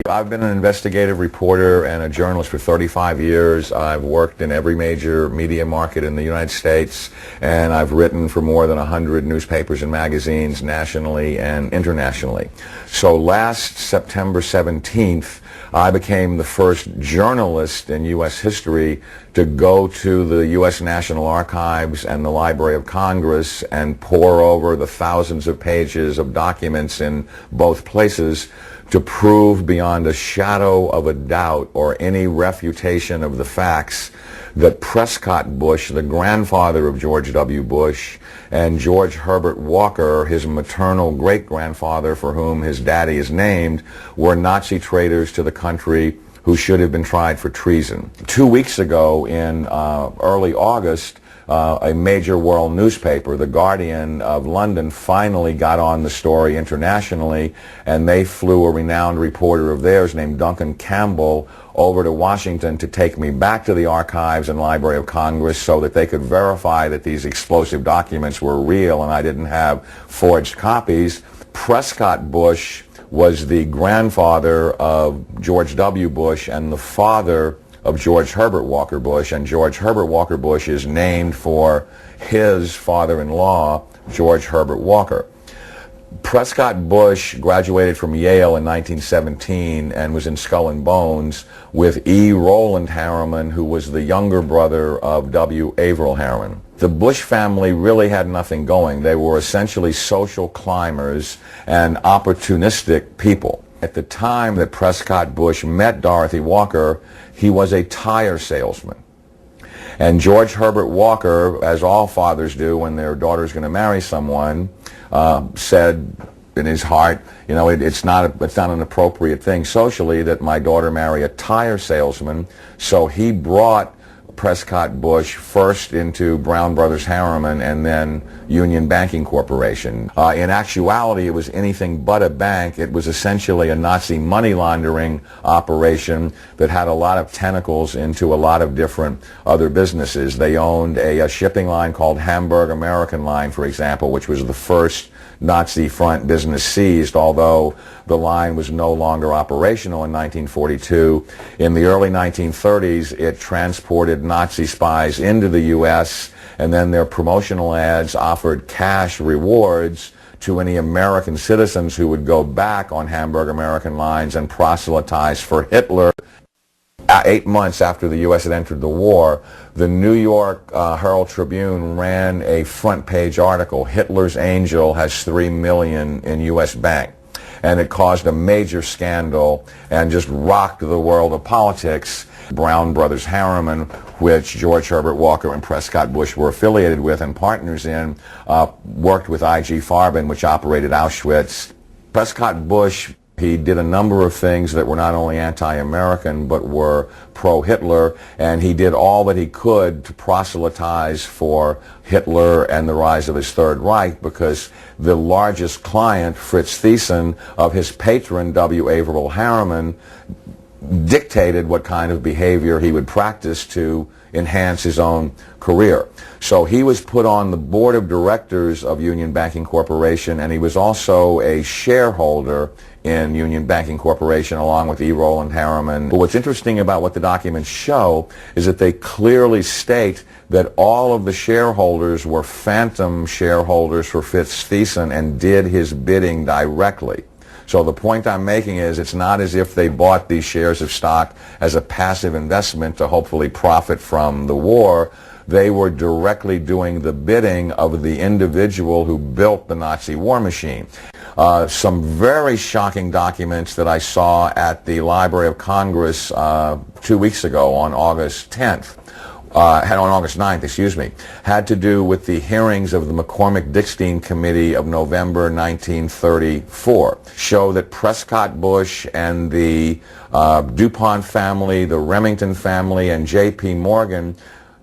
I've been an investigative reporter and a journalist for 35 years. I've worked in every major media market in the United States, and I've written for more than 100 newspapers and magazines nationally and internationally. So last September 17th, I became the first journalist in U.S. history to go to the U.S. National Archives and the Library of Congress and pore over the thousands of pages of documents in both places to prove beyond a shadow of a doubt or any refutation of the facts that Prescott Bush, the grandfather of George W. Bush, and George Herbert Walker, his maternal great-grandfather for whom his daddy is named, were Nazi traitors to the country who should have been tried for treason. 2 weeks ago, in early August, a major world newspaper, The Guardian of London, finally got on the story internationally, and they flew a renowned reporter of theirs named Duncan Campbell over to Washington to take me back to the archives and Library of Congress so that they could verify that these explosive documents were real and I didn't have forged copies. Prescott Bush was the grandfather of George W. Bush and the father of George Herbert Walker Bush, and George Herbert Walker Bush is named for his father-in-law, George Herbert Walker. Prescott Bush graduated from Yale in 1917 and was in Skull and Bones with E. Rowland Harriman, who was the younger brother of W. Averill Harriman. The Bush family really had nothing going. They were essentially social climbers and opportunistic people. At the time that Prescott Bush met Dorothy Walker, he was a tire salesman. And George Herbert Walker, as all fathers do when their daughter's going to marry someone, said in his heart, you know, it's not an appropriate thing socially that my daughter marry a tire salesman. So he brought Prescott Bush first into Brown Brothers Harriman and then Union Banking Corporation. In actuality, it was anything but a bank. It was essentially a Nazi money laundering operation that had a lot of tentacles into a lot of different other businesses. They owned a shipping line called Hamburg American Line, for example, which was the first Nazi front business seized, although the line was no longer operational in 1942. In the early 1930s, it transported Nazi spies into the U.S., and then their promotional ads offered cash rewards to any American citizens who would go back on Hamburg American lines and proselytize for Hitler. 8 months after the U.S. had entered the war, the New York Herald Tribune ran a front-page article, "Hitler's Angel has $3 million in U.S. bank." And it caused a major scandal and just rocked the world of politics. Brown Brothers Harriman, which George Herbert Walker and Prescott Bush were affiliated with and partners in, worked with I.G. Farben, which operated Auschwitz. Prescott Bush, he did a number of things that were not only anti-American but were pro-Hitler, and he did all that he could to proselytize for Hitler and the rise of his Third Reich, because the largest client, Fritz Thyssen, of his patron, W. Averill Harriman, dictated what kind of behavior he would practice to enhance his own career. So he was put on the board of directors of Union Banking Corporation, and he was also a shareholder in Union Banking Corporation along with E. Rowland Harriman. But what's interesting about what the documents show is that they clearly state that all of the shareholders were phantom shareholders for Fritz Thyssen and did his bidding directly. So the point I'm making is it's not as if they bought these shares of stock as a passive investment to hopefully profit from the war. They were directly doing the bidding of the individual who built the Nazi war machine. Some very shocking documents that I saw at the Library of Congress 2 weeks ago on August 10th. On August 9th, excuse me, had to do with the hearings of the McCormick-Dickstein Committee of November 1934, show that Prescott Bush and the DuPont family, the Remington family, and J.P. Morgan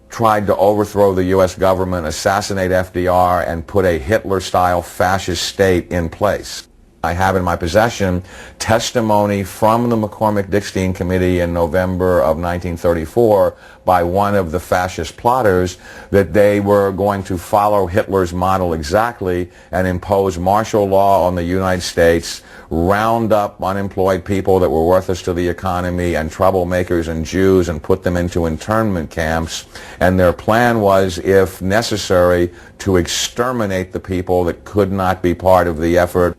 tried to overthrow the U.S. government, assassinate FDR, and put a Hitler-style fascist state in place. I have in my possession testimony from the McCormick-Dickstein Committee in November of 1934 by one of the fascist plotters that they were going to follow Hitler's model exactly and impose martial law on the United States, round up unemployed people that were worthless to the economy and troublemakers and Jews and put them into internment camps. And their plan was, if necessary, to exterminate the people that could not be part of the effort.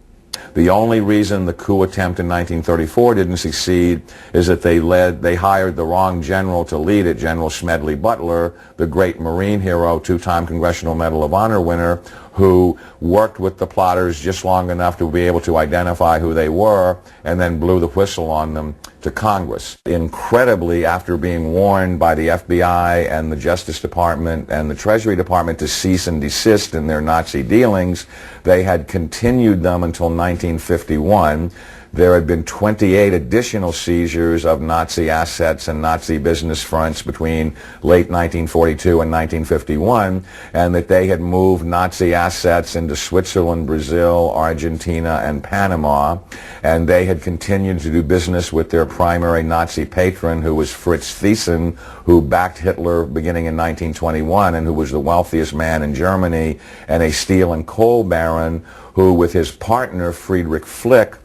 The only reason the coup attempt in 1934 didn't succeed is that they hired the wrong general to lead it, General Smedley Butler, the great Marine hero, two-time Congressional Medal of Honor winner, who worked with the plotters just long enough to be able to identify who they were and then blew the whistle on them to Congress. Incredibly, after being warned by the FBI and the Justice Department and the Treasury Department to cease and desist in their Nazi dealings, they had continued them until 1951. There had been 28 additional seizures of Nazi assets and Nazi business fronts between late 1942 and 1951, and that they had moved Nazi assets into Switzerland, Brazil, Argentina, and Panama, and they had continued to do business with their primary Nazi patron, who was Fritz Thyssen, who backed Hitler beginning in 1921 and who was the wealthiest man in Germany, and a steel and coal baron who, with his partner Friedrich Flick,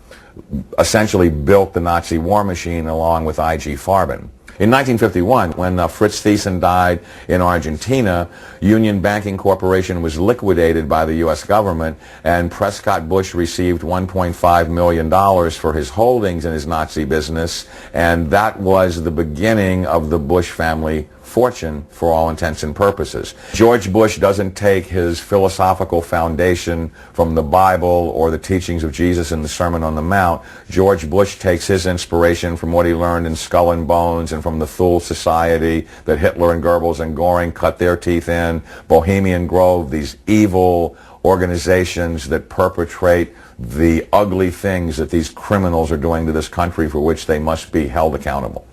essentially built the Nazi war machine along with I.G. Farben. In 1951, when Fritz Thyssen died in Argentina, Union Banking Corporation was liquidated by the U.S. government, and Prescott Bush received $1.5 million for his holdings in his Nazi business, and that was the beginning of the Bush family fortune for all intents and purposes. George Bush doesn't take his philosophical foundation from the Bible or the teachings of Jesus in the Sermon on the Mount. George Bush takes his inspiration from what he learned in Skull and Bones and from the Thule Society that Hitler and Goebbels and Goring cut their teeth in, Bohemian Grove, these evil organizations that perpetrate the ugly things that these criminals are doing to this country for which they must be held accountable.